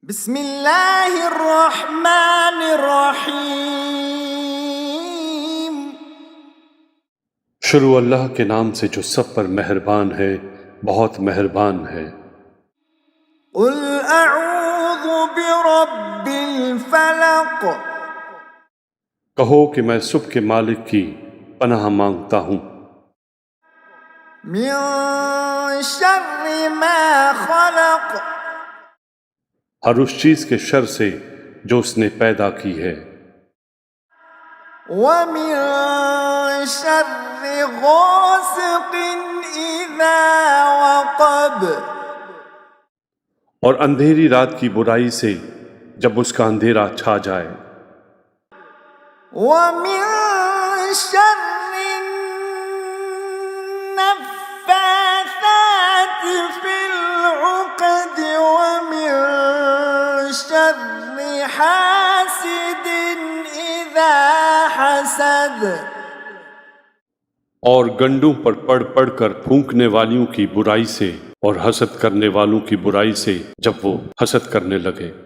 بسم اللہ الرحمن الرحیم۔ شروع اللہ کے نام سے جو سب پر مہربان ہے، بہت مہربان ہے۔ قل اعوذ برب الفلق۔ کہو کہ میں صبح کے مالک کی پناہ مانگتا ہوں، من شر ما خلق۔ ہر اس چیز کے شر سے جو اس نے پیدا کی ہے، ومن شر غاسق اذا وقب۔ اور اندھیری رات کی برائی سے جب اس کا اندھیرا چھا جائے، ومن شر النفاثات في العقد، ومن شر حاسد اذا حسد۔ اور گنڈوں پر پڑھ پڑھ کر پھونکنے والیوں کی برائی سے، اور حسد کرنے والوں کی برائی سے جب وہ حسد کرنے لگے۔